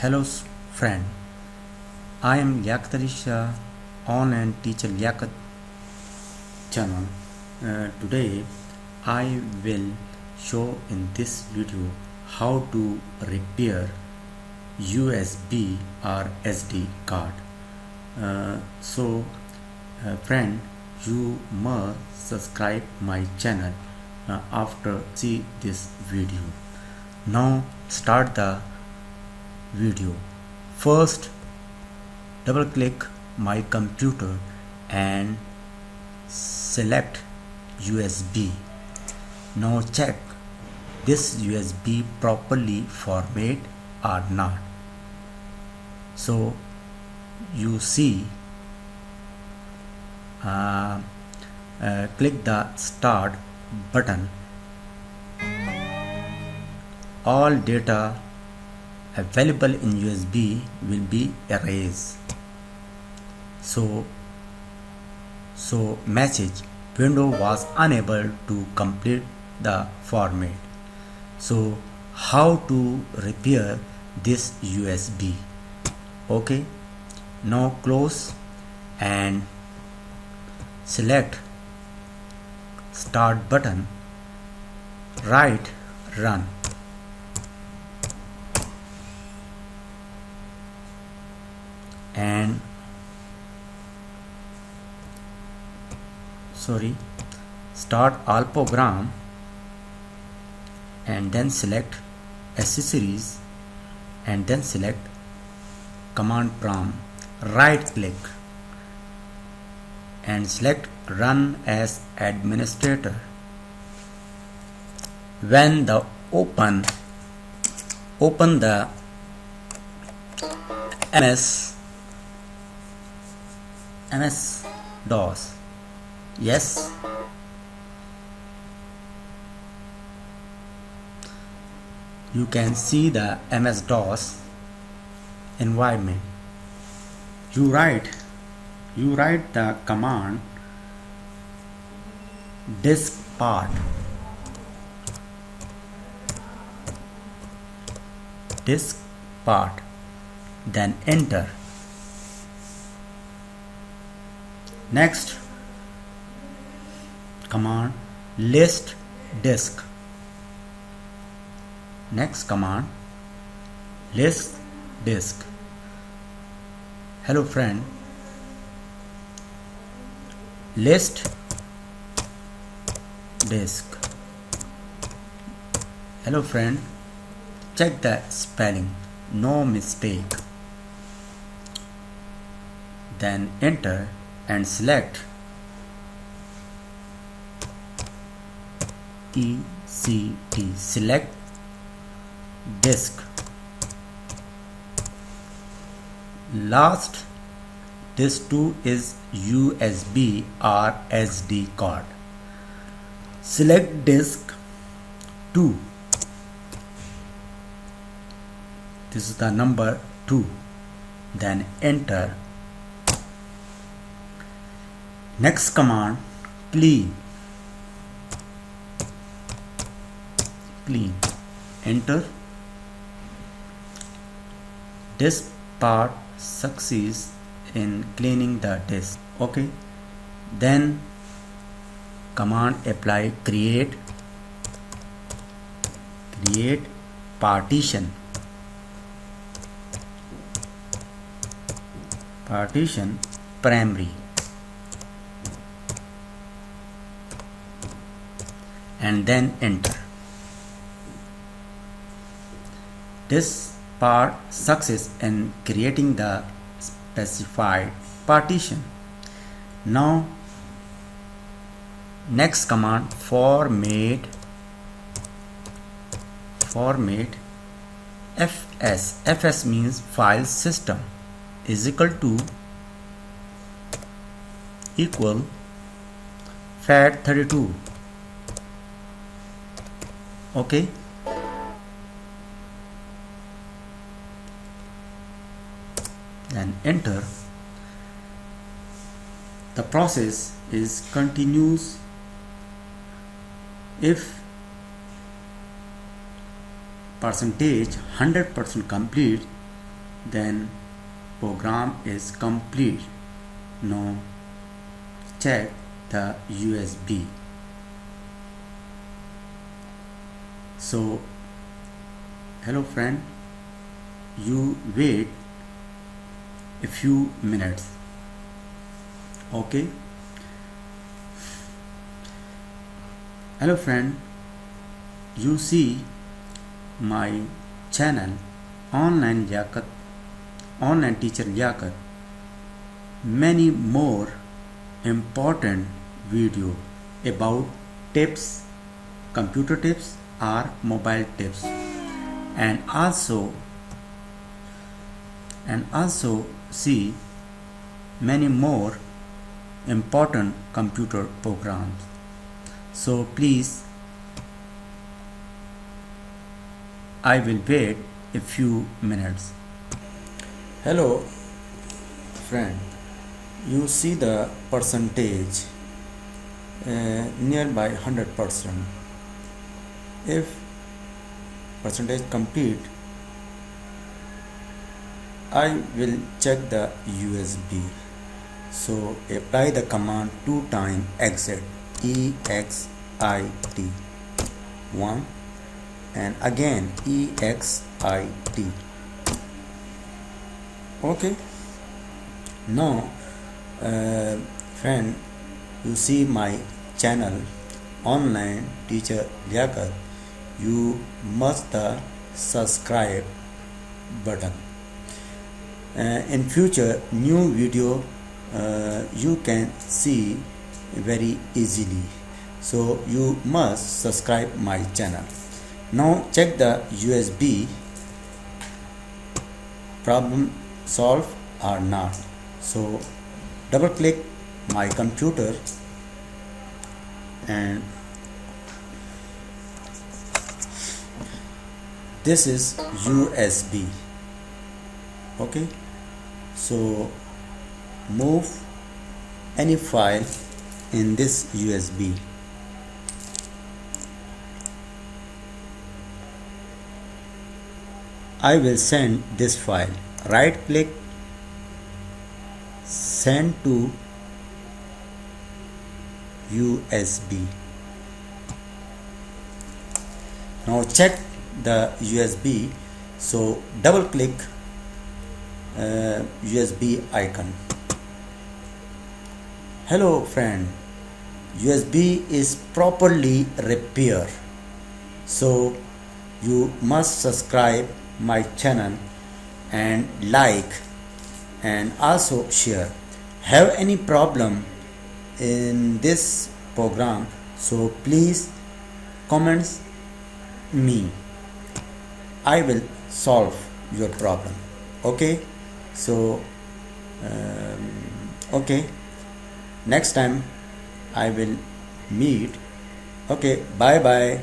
Hello friend, I am Liaquat Ali Shah, online teacher Liaquat channel. Today I will show in this video how to repair USB or SD card. Friend, you must subscribe my channel after see this video. Now start the video. First, double click my computer and select USB. Now check this USB properly format or not. So you see, click the start button. All data available in USB will be erased. So message window was unable to complete the format. So how to repair this USB? Okay, now close and select start button, right run. And start all program and then select accessories and then select command prompt, right click and select run as administrator. When the open the MS-DOS. Yes, you can see the MS-DOS environment. You write the command disk part, then enter. Next command list disk. Next command list disk. Hello friend, list disk. Hello friend, check the spelling, no mistake. Then enter and select ECT, select disk. Last, this too is USB or SD card. Select disk 2. This is the number 2. Then enter. Next command clean. Enter. Disk part succeeds in cleaning the disk. Okay, then command apply create partition primary and then enter. This part success in creating the specified partition. Now next command format fs means file system is equal FAT32. Okay, and enter. The process is continuous. If percentage 100% complete, then program is complete. Now check the USB. So hello friend, you wait a few minutes. Okay. Hello friend, you see my channel online teacher Liaquat. Many more important video about tips, computer tips or mobile tips, and also see many more important computer programs. So please, I will wait a few minutes. Hello friend, you see the percentage nearby 100%. If percentage complete, I will check the USB. So apply the command 2 times exit, EXIT 1 and again EXIT. Okay. Now friend, you see my channel online teacher Liaquat. You must the subscribe button. In future new video you can see very easily, so you must subscribe my channel. Now check the USB, problem solved or not. So double click my computer and this is USB. Okay, so move any file in this USB. I will send this file. Right click, send to USB. Now check the USB, so double click USB icon. Hello friend, USB is properly repaired, so you must subscribe my channel and like and also share. Have any problem in this program, so please comments me. I will solve your problem. Okay, so okay, next time I will meet. Okay, bye bye.